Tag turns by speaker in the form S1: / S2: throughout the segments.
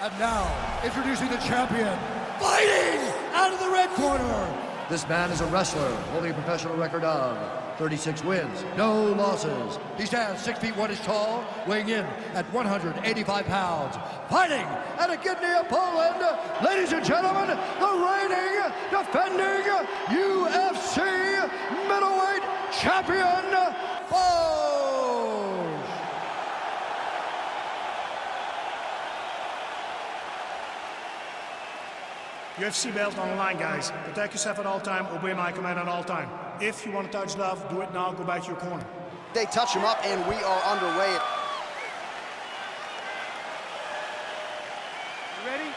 S1: And now, introducing the champion, fighting out of the red corner. This man is a wrestler holding a professional record of 36 wins, no losses. He stands 6 feet 1 inch tall, weighing in at 185 pounds. Fighting out of Gdynia, Poland, ladies and gentlemen, the reigning, defending UFC middleweight champion,
S2: UFC belt on the line, guys. Protect yourself at all time, obey my command at all time. If you want to touch love, do it now, go back to your corner.
S3: They touch him up and we are underway.
S2: You ready?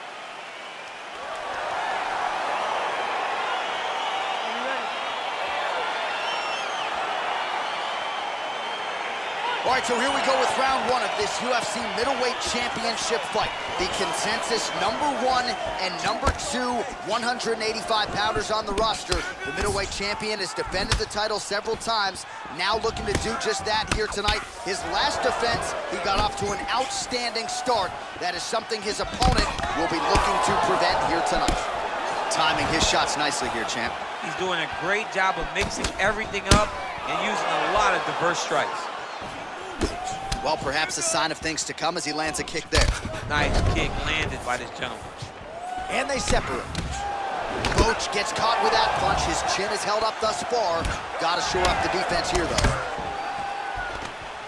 S3: All right, so here we go with round 1 of this UFC middleweight championship fight. The consensus #1 and #2 185-pounders on the roster. The middleweight champion has defended the title several times, now looking to do just that here tonight. His last defense, he got off to an outstanding start. That is something his opponent will be looking to prevent here tonight. Timing his shots nicely here, champ.
S4: He's doing a great job of mixing everything up and using a lot of diverse strikes.
S3: Well, perhaps a sign of things to come as he lands a kick there.
S4: Nice kick landed by this gentleman.
S3: And they separate. Coach gets caught with that punch. His chin is held up thus far. Got to shore up the defense here, though.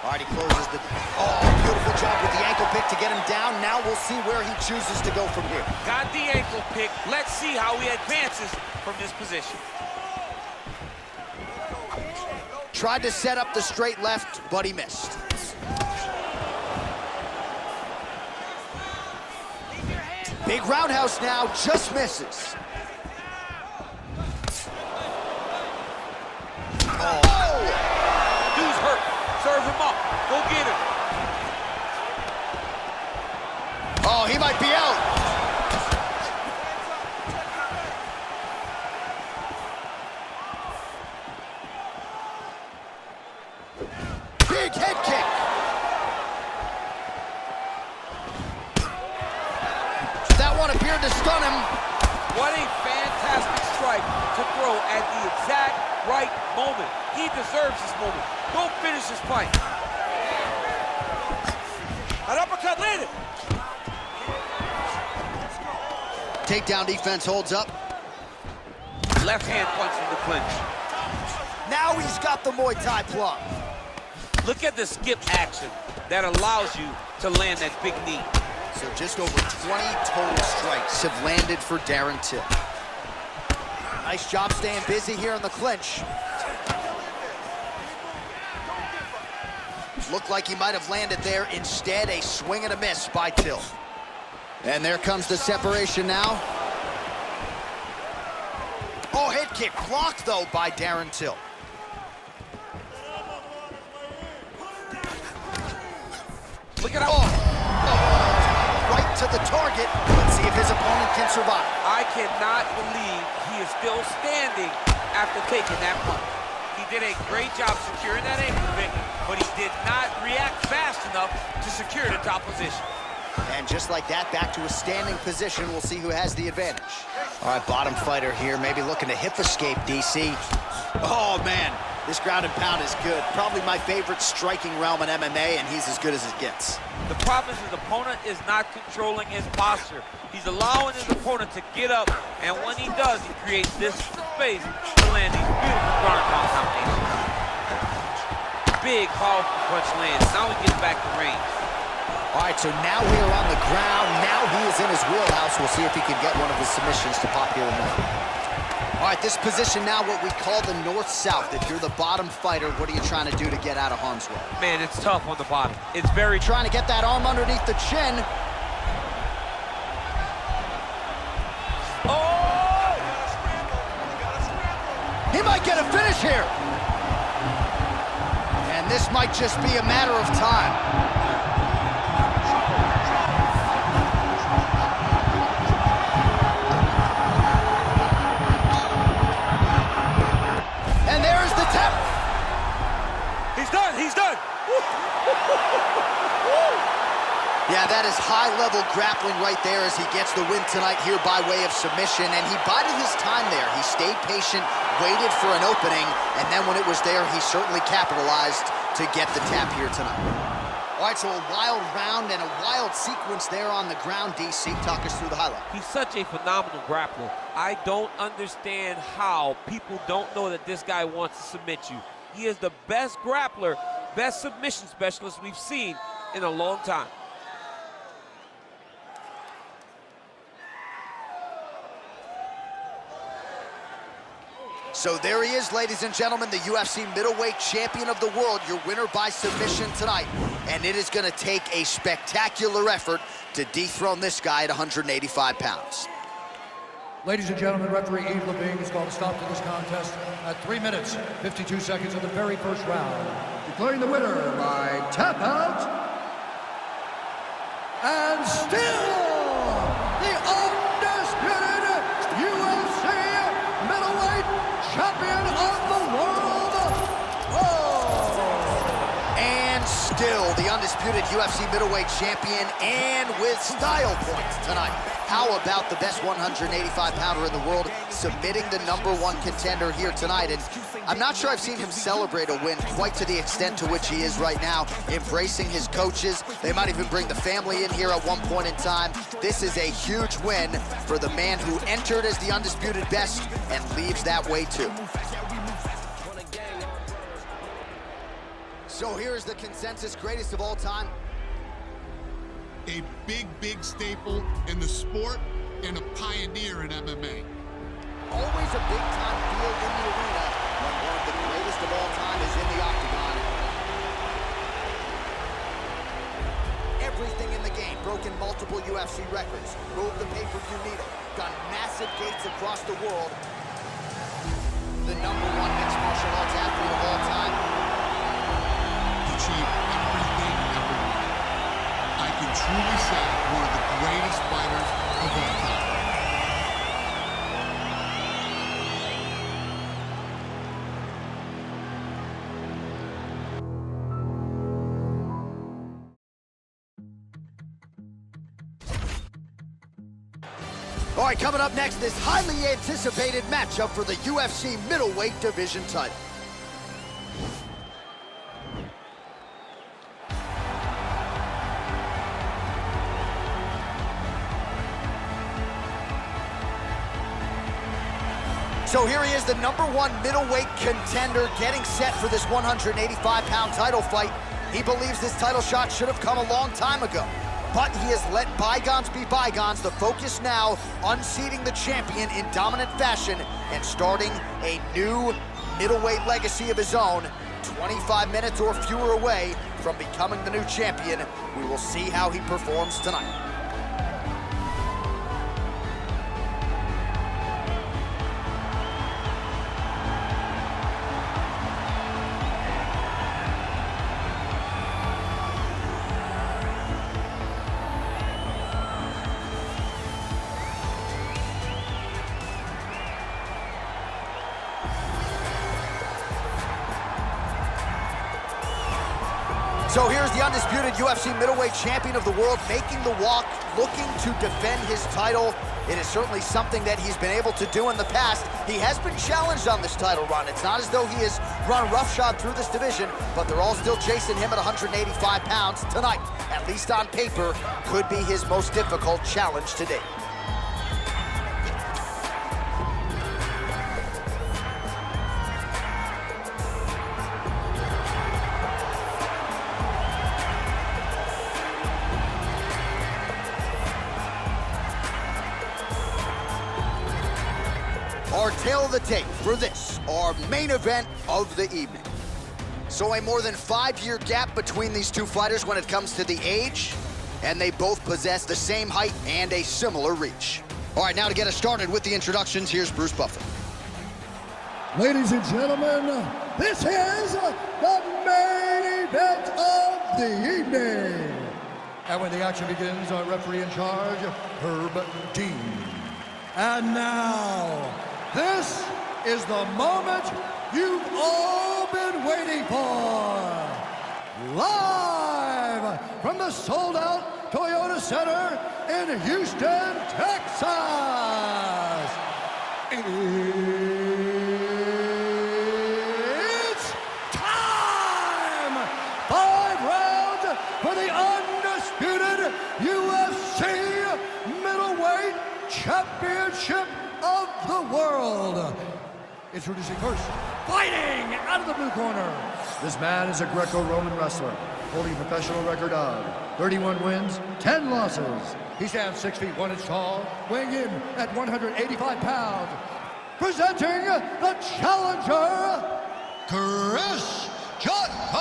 S3: All right, he closes the... Oh, beautiful job with the ankle pick to get him down. Now we'll see where he chooses to go from here.
S4: Got the ankle pick. Let's see how he advances from this position.
S3: Tried to set up the straight left, but he missed. Big roundhouse now, just misses. Oh!
S4: Dude's hurt. Serve him up. Go get him.
S3: Oh, he might be out. Big head kick. That one appeared to stun him.
S4: What a fantastic strike to throw at the exact right moment. He deserves this moment. Go finish this fight. An uppercut landed.
S3: Takedown defense holds up.
S4: Left hand punch in the clinch.
S3: Now he's got the Muay Thai plug.
S4: Look at the skip action that allows you to land that big knee.
S3: So just over 20 total strikes have landed for Darren Till. Nice job staying busy here in the clinch. Looked like he might have landed there. Instead, a swing and a miss by Till. And there comes the separation now. Oh, head kick blocked, though, by Darren Till.
S4: Look at how...
S3: Right to the target. Let's see if his opponent can survive.
S4: I cannot believe he is still standing after taking that punch. He did a great job securing that ankle pick, but he did not react fast enough to secure the top position.
S3: And just like that, back to a standing position. We'll see who has the advantage. All right, bottom fighter here, maybe looking to hip escape, DC. Oh, man, this ground and pound is good. Probably my favorite striking realm in MMA, and he's as good as it gets.
S4: The problem is his opponent is not controlling his posture. He's allowing his opponent to get up, and when he does, he creates this space to land these beautiful ground and pound combinations. Big, powerful punch lands. Now he gets back to range.
S3: All right, so now we are on the ground. Now he is in his wheelhouse. We'll see if he can get one of his submissions to pop here in a minute. All right, this position now, what we call the north-south. If you're the bottom fighter, what are you trying to do to get out of harm's way?
S4: Man, it's tough on the bottom. It's very...
S3: Trying to get that arm underneath the chin.
S4: Oh!
S3: He might get a finish here. And this might just be a matter of time. He's done.
S4: He's done.
S3: Yeah, that is high-level grappling right there as he gets the win tonight here by way of submission, and he bided his time there. He stayed patient, waited for an opening, and then when it was there, he certainly capitalized to get the tap here tonight. All right, so a wild round and a wild sequence there on the ground. DC, talk us through the highlight.
S4: He's such a phenomenal grappler. I don't understand how people don't know that this guy wants to submit you. He is the best grappler, best submission specialist we've seen in a long time.
S3: So there he is, ladies and gentlemen, the UFC middleweight champion of the world, your winner by submission tonight. And it is going to take a spectacular effort to dethrone this guy at 185 pounds.
S1: Ladies and gentlemen, referee Yves Levine has called a stop to this contest at 3 minutes, 52 seconds of the very first round, declaring the winner by tap out. And still, the undisputed UFC middleweight champion of the world. Oh! And still, the undisputed UFC middleweight champion, and with style points tonight. How about the best 185-pounder in the world submitting the #1 contender here tonight? And I'm not sure I've seen him celebrate a win quite to the extent to which he is right now, embracing his coaches. They might even bring the family in here at one point in time. This is a huge win for the man who entered as the undisputed best and leaves that way too. So here's the consensus greatest of all time.
S5: A big staple in the sport and a pioneer in MMA.
S3: Always a big-time feel in the arena when one of the greatest of all time is in the octagon. Everything in the game, broken multiple UFC records, moved the pay-per-view needle, done massive gates across the world. The #1 mixed martial arts athlete of all time.
S5: Achieved everything everyone. I can truly say one of the greatest fighters of all time.
S3: All right, coming up next, this highly anticipated matchup for the UFC middleweight division title. So here he is, the #1 middleweight contender, getting set for this 185-pound title fight. He believes this title shot should have come a long time ago, but he has let bygones be bygones. The focus now, unseating the champion in dominant fashion and starting a new middleweight legacy of his own. 25 minutes or fewer away from becoming the new champion. We will see how he performs tonight. So here's the undisputed UFC middleweight champion of the world making the walk, looking to defend his title. It is certainly something that he's been able to do in the past. He has been challenged on this title run. It's not as though he has run roughshod through this division, but they're all still chasing him at 185 pounds tonight. At least on paper, could be his most difficult challenge to date. Our tail of the tape for this, our main event of the evening. So a more than 5-year gap between these two fighters when it comes to the age, and they both possess the same height and a similar reach. All right, now to get us started with the introductions, here's Bruce Buffer.
S1: Ladies and gentlemen, this is the main event of the evening. And when the action begins, our referee in charge, Herb Dean. And now, this is the moment you've all been waiting for. Live from the sold-out Toyota Center in Houston, Texas. It's time! 5 rounds for the undisputed UFC middleweight championship of the world. Introducing first, fighting out of the blue corner. This man is a Greco-Roman wrestler, holding a professional record of 31 wins, 10 losses. He stands 6 feet 1 inch tall, weighing in at 185 pounds. Presenting the challenger, Chris G.O.A.T.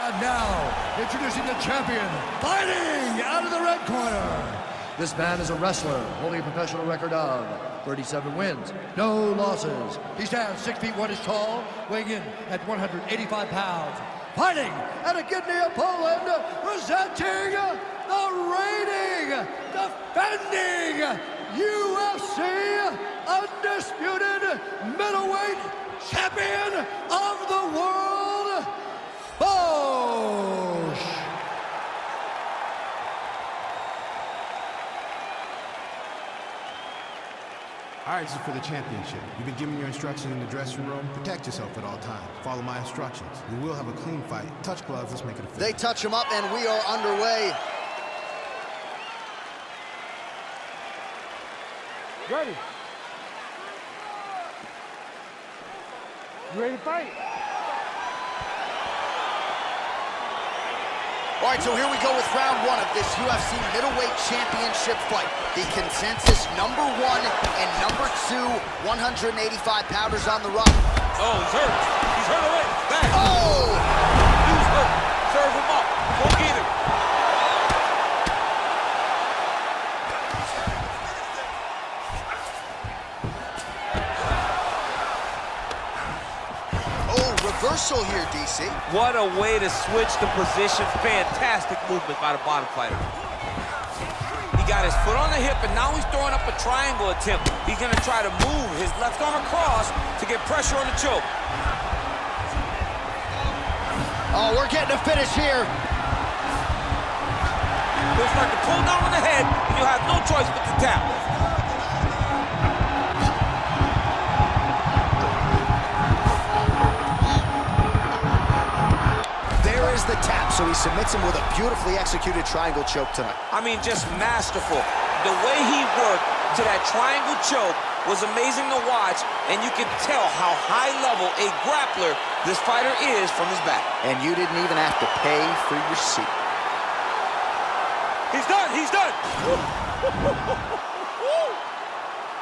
S1: And now, introducing the champion, fighting out of the red corner. This man is a wrestler, holding a professional record of 37 wins, no losses. He stands 6 feet 1 inch tall, weighing in at 185 pounds. Fighting out of Gdynia, Poland, presenting the reigning, defending UFC undisputed middleweight champion of the world, Bosch.
S6: All right, this is for the championship. You've been given your instructions in the dressing room. Protect yourself at all times. Follow my instructions. We will have a clean fight. Touch gloves, let's make it official.
S3: They touch him up, and we are underway.
S7: Ready. You ready to fight?
S3: All right, so here we go with round 1 of this UFC middleweight championship fight. The consensus #1 and #2 185-pounders on the run.
S4: Oh, he's hurt. He's hurt already. Back.
S3: Oh!
S4: He's hurt. Serve him up. Go get him.
S3: Reversal here, DC.
S4: What a way to switch the position. Fantastic movement by the bottom fighter. He got his foot on the hip, and now he's throwing up a triangle attempt. He's going to try to move his left arm across to get pressure on the choke.
S3: Oh, we're getting a finish here.
S4: He'll start to pull down on the head, and you'll have no choice but to tap.
S3: Is the tap, so he submits him with a beautifully executed triangle choke tonight.
S4: I mean, just masterful. The way he worked to that triangle choke was amazing to watch, and you can tell how high level a grappler this fighter is from his back.
S3: And you didn't even have to pay for your seat.
S4: He's done, he's done!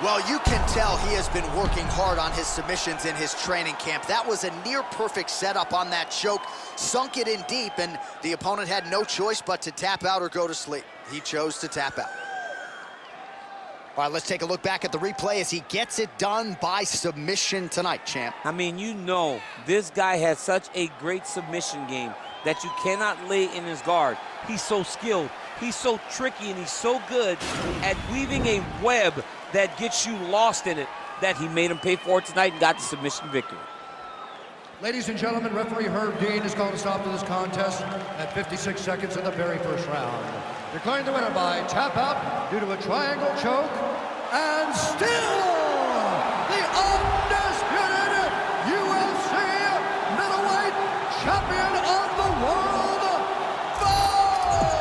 S3: Well, you can tell he has been working hard on his submissions in his training camp. That was a near-perfect setup on that choke. Sunk it in deep, and the opponent had no choice but to tap out or go to sleep. He chose to tap out. All right, let's take a look back at the replay as he gets it done by submission tonight, champ.
S4: I mean, you know, this guy has such a great submission game that you cannot lay in his guard. He's so skilled, he's so tricky, and he's so good at weaving a web that gets you lost in it, that he made him pay for it tonight and got the submission victory.
S1: Ladies and gentlemen, referee Herb Dean has called a stop to this contest at 56 seconds of the very first round. Declaring the winner by tap out due to a triangle choke, and still the undisputed UFC middleweight champion of the world, Bosch!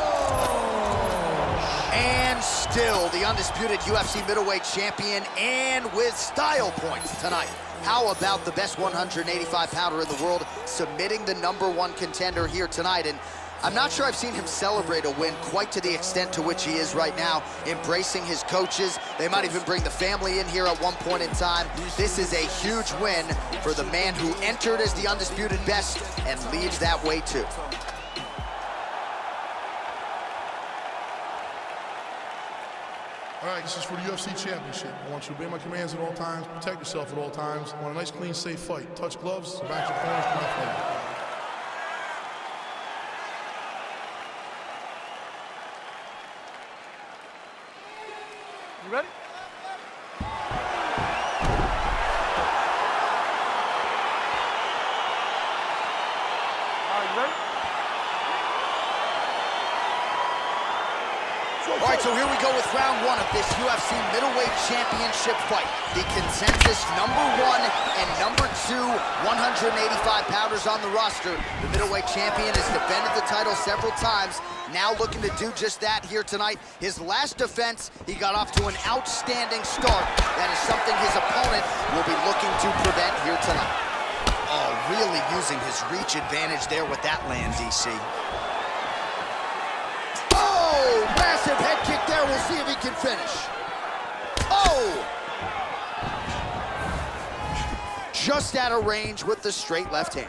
S3: And still the undisputed UFC middleweight champion, and with style points tonight. How about the best 185-pounder in the world submitting the #1 contender here tonight? And I'm not sure I've seen him celebrate a win quite to the extent to which he is right now, embracing his coaches. They might even bring the family in here at one point in time. This is a huge win for the man who entered as the undisputed best and leaves that way too.
S8: All right, this is for the UFC Championship. I want you to obey my commands at all times, protect yourself at all times. I want a nice, clean, safe fight. Touch gloves, back your corners, to my fight.
S7: You ready? Are you ready?
S3: All right, so here we go with round one of this UFC middleweight championship fight. The consensus #1 and #2 185-pounders on the roster. The middleweight champion has defended the title several times, now looking to do just that here tonight. His last defense, he got off to an outstanding start. That is something his opponent will be looking to prevent here tonight. Oh, really using his reach advantage there with that land, DC. Oh, massive head kick there. We'll see if he can finish. Oh! Just out of range with the straight left hand.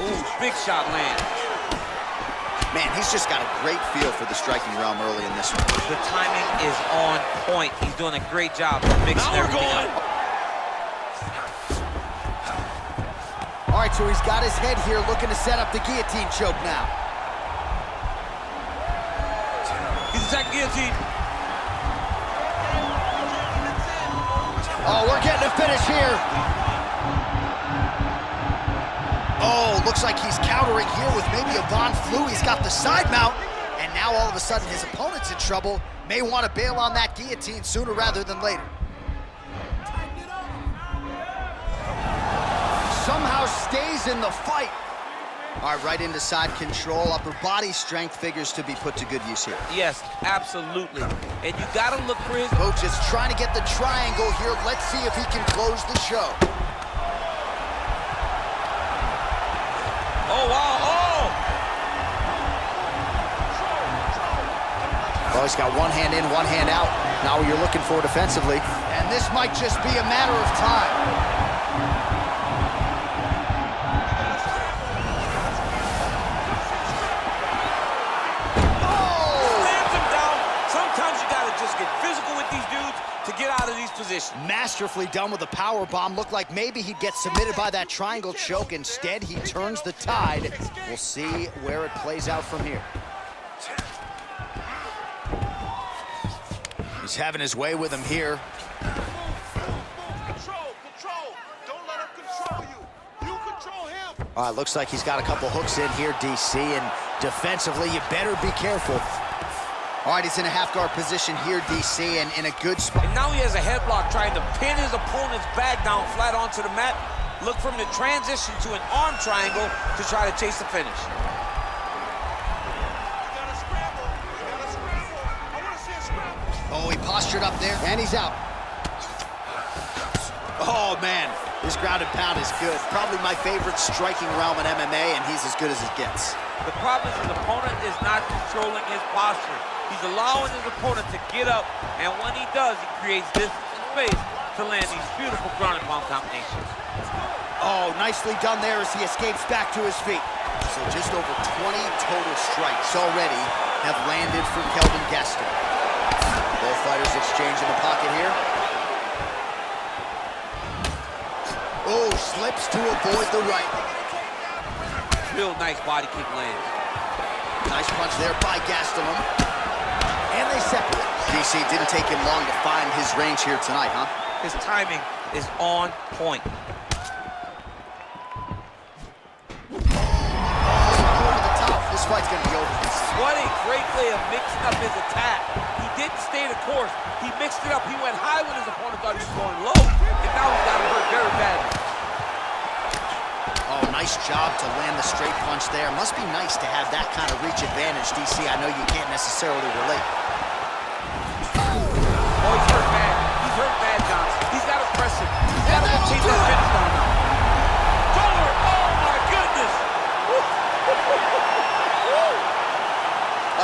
S4: Ooh, big shot land.
S3: Man, he's just got a great feel for the striking realm early in this one.
S4: The timing is on point. He's doing a great job of mixing everything up.
S3: All right, so he's got his head here looking to set up the guillotine choke now.
S4: He's attacking guillotine.
S3: Oh, we're getting a finish here. Oh, looks like he's countering here with maybe a Von Flue. He's got the side mount, and now all of a sudden his opponent's in trouble. May want to bail on that guillotine sooner rather than later. Somehow stays in the fight. All right, right into side control. Upper body strength figures to be put to good use here.
S4: Yes, absolutely. And you got to look for his...
S3: Coach is trying to get the triangle here. Let's see if he can close the show.
S4: Oh, wow, oh!
S3: Oh, he's got one hand in, one hand out. Now what you're looking for defensively. And this might just be a matter of time.
S4: To get out of these positions.
S3: Masterfully done with a power bomb. Looked like maybe he'd get submitted by that triangle choke. Instead, he turns the tide. We'll see where it plays out from here. He's having his way with him here.
S7: Control. Don't let him control you. You control him.
S3: All right, looks like he's got a couple hooks in here, DC, and defensively, you better be careful. All right, he's in a half-guard position here, DC, and in a good spot.
S4: And now he has a headlock trying to pin his opponent's back down flat onto the mat. Look for him to transition to an arm triangle to try to chase the finish.
S7: You gotta scramble. I want to see a scramble.
S3: Oh, he postured up there, and he's out. Oh, man, this ground and pound is good. Probably my favorite striking realm in MMA, and he's as good as it gets.
S4: The problem is his opponent is not controlling his posture. He's allowing his opponent to get up, and when he does, he creates distance and space to land these beautiful ground and pound combinations.
S3: Oh, nicely done there as he escapes back to his feet. So just over 20 total strikes already have landed for Kelvin Gaston. Both fighters exchange in the pocket here. Oh, slips to avoid the right.
S4: Real nice body kick lands.
S3: Nice punch there by Gastelum. And they separate. DC didn't take him long to find his range here tonight, huh?
S4: His timing is on point.
S3: Over the top. This fight's gonna be over.
S4: What a great way of mixing up his attack. He didn't stay the course. He mixed it up. He went high when his opponent thought he was going low. And now he's got him hurt very badly.
S3: Oh, nice job to land the straight punch there. Must be nice to have that kind of reach advantage, DC. I know you can't necessarily relate.
S4: Oh, he's hurt bad. He's hurt bad, Johnson. He's got to press him. He's got to go chase that finish down now. Forward. Oh, my goodness.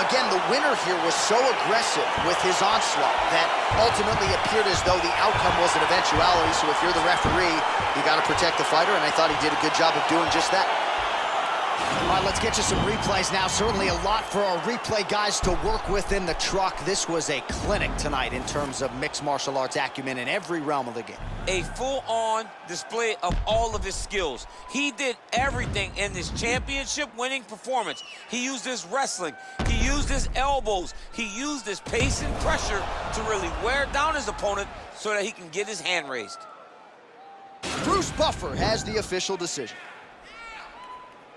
S3: Again, the winner here was so aggressive with his onslaught that ultimately appeared as though the outcome was an eventuality. So if you're the referee, you got to protect the fighter, and I thought he did a good job of doing just that. All right, let's get you some replays now. Certainly a lot for our replay guys to work with in the truck. This was a clinic tonight in terms of mixed martial arts acumen in every realm of the game.
S4: A full-on display of all of his skills. He did everything in this championship-winning performance. He used his wrestling. He used his elbows. He used his pace and pressure to really wear down his opponent so that he can get his hand raised.
S3: Bruce Buffer has the official decision.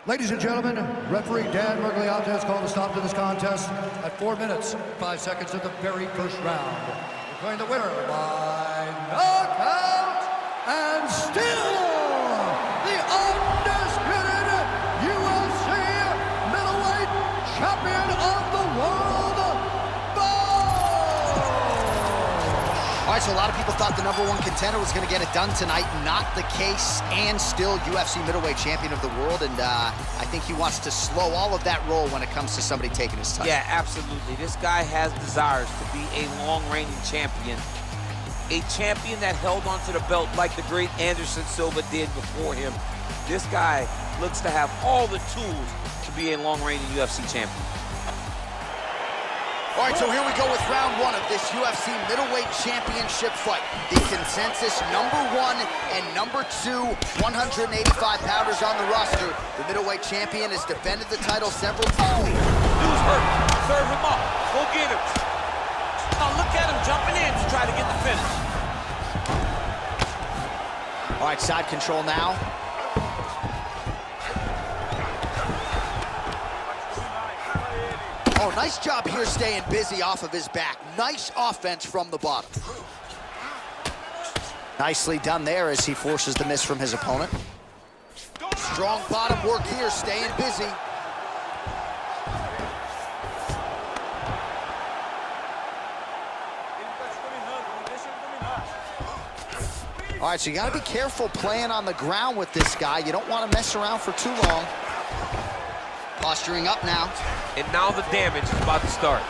S1: Ladies and gentlemen, referee Dan Mergliata has called a stop to this contest at 4 minutes, 5 seconds of the very first round. Declaring the winner by knockout and still the undisputed UFC middleweight champion of the world,
S3: All right, so a lot of people thought the #1 contender was going to get it done tonight. Not the case, and still UFC middleweight champion of the world. And I think he wants to slow all of that roll when it comes to somebody taking his title.
S4: Yeah, absolutely. This guy has desires to be a long-reigning champion. A champion that held onto the belt like the great Anderson Silva did before him. This guy looks to have all the tools to be a long-reigning UFC champion.
S3: All right, so here we go with round 1 of this UFC middleweight championship fight. The consensus #1 and #2 185-pounders on the roster. The middleweight champion has defended the title several times.
S4: Dude's hurt. Serve him up. Go get him. Now look at him jumping in to try to get the finish.
S3: All right, side control now. Oh, nice job here staying busy off of his back. Nice offense from the bottom. Nicely done there as he forces the miss from his opponent. Strong bottom work here, staying busy. All right, so you got to be careful playing on the ground with this guy. You don't want to mess around for too long. Posturing up now.
S4: And now the damage is about to start.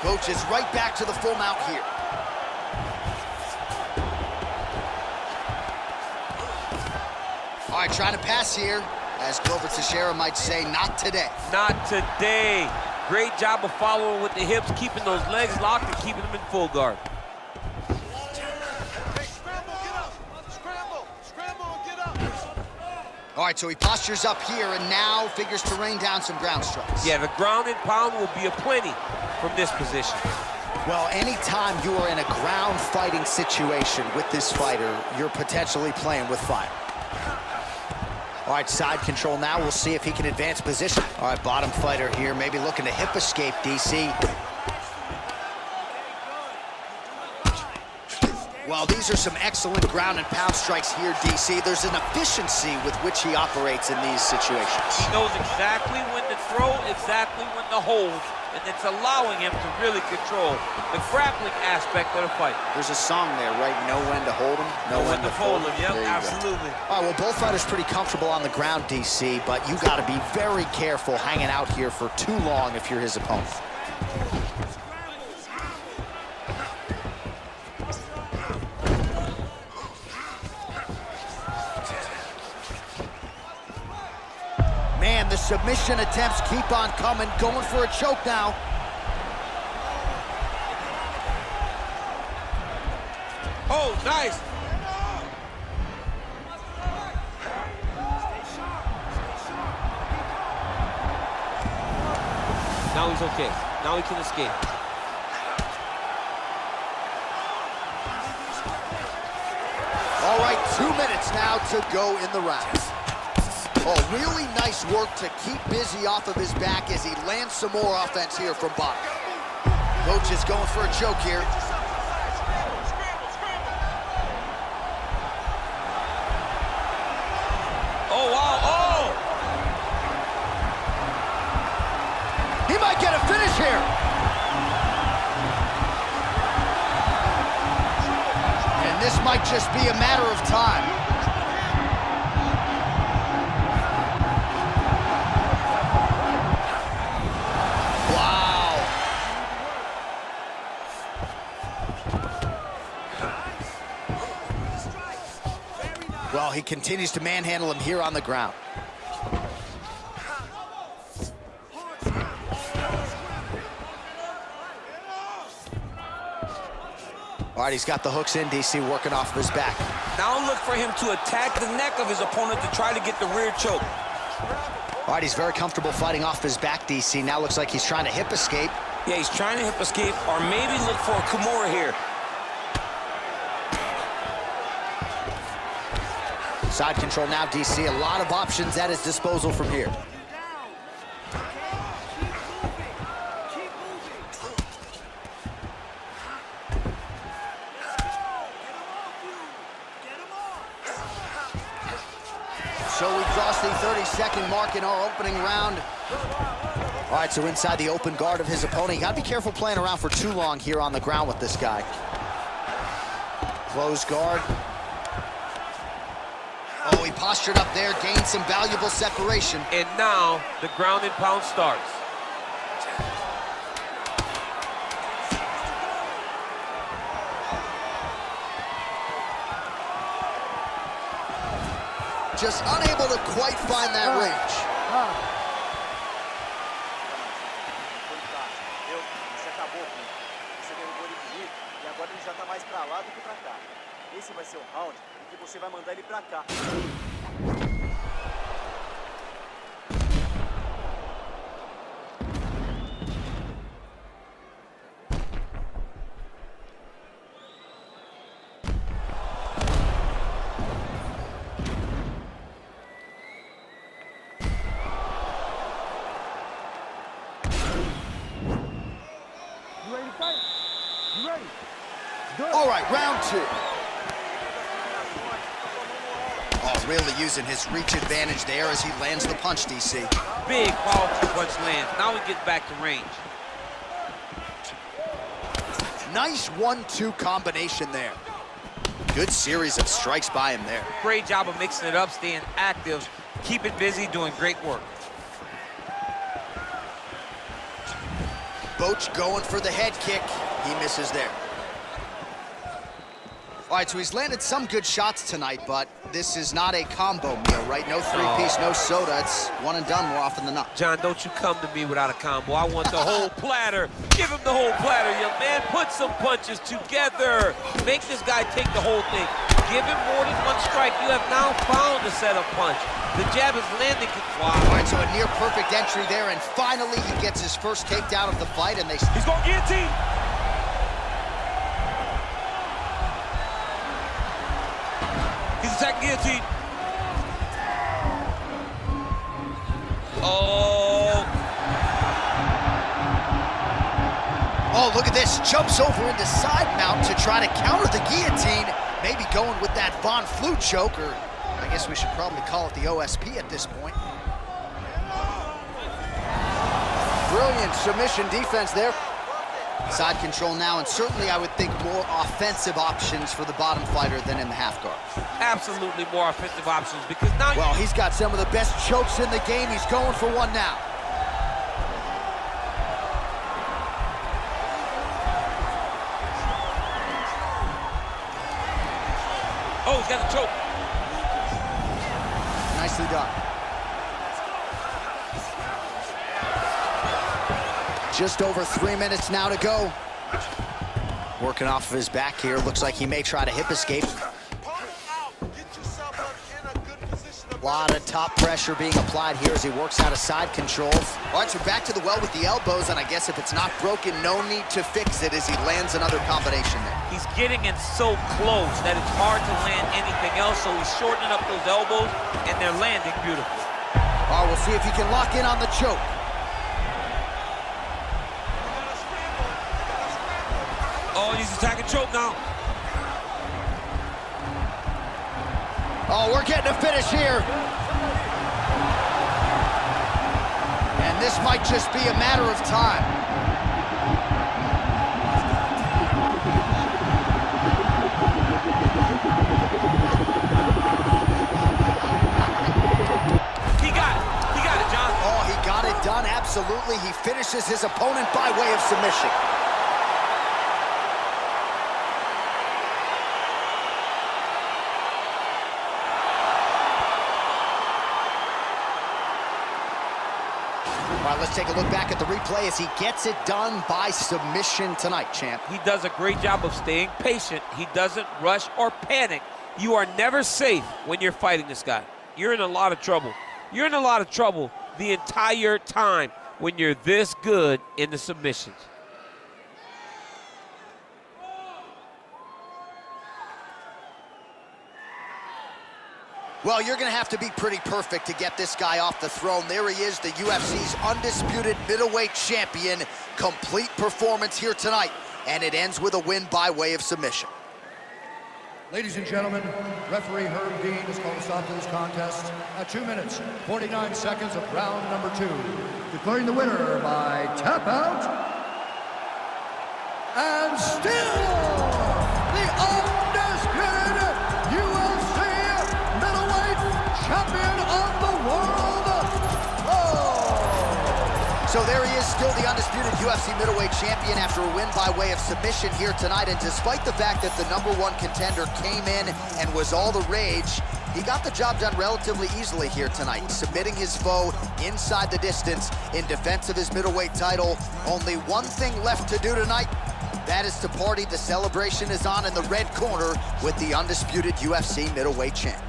S3: Coach is right back to the full mount here. All right, trying to pass here. As Glover Teixeira might say, not today.
S4: Not today. Great job of following with the hips, keeping those legs locked and keeping them in full guard.
S3: All right, so he postures up here and now figures to rain down some ground strikes.
S4: Yeah, the ground and pound will be aplenty from this position.
S3: Well, anytime you are in a ground fighting situation with this fighter, you're potentially playing with fire. All right, side control now. We'll see if he can advance position. All right, bottom fighter here, maybe looking to hip escape, DC. Well, these are some excellent ground and pound strikes here, DC. There's an efficiency with which he operates in these situations.
S4: He knows exactly when to throw, exactly when to hold, and it's allowing him to really control the grappling aspect of the fight.
S3: There's a song there, right? Know when to hold him, know when to fold him.
S4: Yep,
S3: There you go.
S4: absolutely.
S3: All right, well, both fighters pretty comfortable on the ground, DC, but you got to be very careful hanging out here for too long if you're his opponent. Man, the submission attempts keep on coming, going for a choke now.
S4: Oh, nice. Now he's okay. Now he can escape.
S3: All right, 2 minutes now to go in the round. Oh, really nice work to keep busy off of his back as he lands some more offense here from bottom. Coach is going for a choke here.
S4: Oh, wow, oh!
S3: He might get a finish here. And this might just be a matter of time. Well, he continues to manhandle him here on the ground. All right, he's got the hooks in, DC, working off of his back.
S4: Now look for him to attack the neck of his opponent to try to get the rear choke.
S3: All right, he's very comfortable fighting off his back, DC. Now looks like he's trying to hip escape.
S4: Yeah, he's trying to hip escape or maybe look for a Kimura here.
S3: Side control now, DC. A lot of options at his disposal from here. So we crossed the 30-second mark in our opening round. All right, so inside the open guard of his opponent. You gotta be careful playing around for too long here on the ground with this guy. Close guard. Oh, he postured up there, gained some valuable separation.
S4: And now the ground and pound starts.
S3: Just unable to quite find that range.
S9: Você acabou, filho. Você derrubou ele de mim e agora ele já tá mais pra lá do que pra cá. Esse vai ser o round em que você vai mandar ele pra cá.
S3: All right, round two. Oh, really using his reach advantage there as he lands the punch, DC.
S4: Big, powerful punch lands. Now he gets back to range.
S3: Nice 1-2 combination there. Good series of strikes by him there.
S4: Great job of mixing it up, staying active, keeping busy, doing great work.
S3: Boach going for the head kick. He misses there. All right, so he's landed some good shots tonight, but this is not a combo meal, right? No three-piece, no soda. It's one and done more often than not.
S4: John, don't you come to me without a combo. I want the whole platter. Give him the whole platter, young man. Put some punches together. Make this guy take the whole thing. Give him more than one strike. You have now found the setup punch. The jab is landing. Wow.
S3: All right, so a near-perfect entry there, and finally he gets his first takedown of the fight, and
S4: He's going guillotine. He's attacking guillotine.
S3: Oh, look at this. Jumps over into side mount to try to counter the guillotine. Maybe going with that Von Flue choke, or I guess we should probably call it the OSP at this point. Brilliant submission defense there. Side control now, and certainly I would think more offensive options for the bottom fighter than in the half guard.
S4: Absolutely more offensive options, because now
S3: Well, he's got some of the best chokes in the game. He's going for one now.
S4: Oh, he's got the choke.
S3: Nicely done. Just over 3 minutes now to go. Working off of his back here. Looks like he may try to hip escape. A lot of top pressure being applied here as he works out of side controls. All right, so back to the well with the elbows, and I guess if it's not broken, no need to fix it as he lands another combination there.
S4: He's getting in so close that it's hard to land anything else, so he's shortening up those elbows, and they're landing beautiful.
S3: All right, we'll see if he can lock in on the choke.
S4: Oh, he's attacking choke now.
S3: Oh, we're getting a finish here. And this might just be a matter of time.
S4: He got it, John.
S3: Oh, he got it done, absolutely. He finishes his opponent by way of submission. All right, let's take a look back at the replay as he gets it done by submission tonight, champ.
S4: He does a great job of staying patient. He doesn't rush or panic. You are never safe when you're fighting this guy. You're in a lot of trouble. You're in a lot of trouble the entire time when you're this good in the submissions.
S3: Well, you're going to have to be pretty perfect to get this guy off the throne. There he is, the UFC's undisputed middleweight champion. Complete performance here tonight, and it ends with a win by way of submission.
S1: Ladies and gentlemen, referee Herb Dean has called a stop to this contest at 2 minutes, 49 seconds of round number 2. Declaring the winner by tap out, and still the undisputed UFC middleweight champion of the world. Oh!
S3: So there he is, still the undisputed UFC middleweight champion after a win by way of submission here tonight. And despite the fact that the #1 contender came in and was all the rage, he got the job done relatively easily here tonight, submitting his foe inside the distance in defense of his middleweight title. Only one thing left to do tonight. That is to party. The celebration is on in the red corner with the undisputed UFC middleweight champ.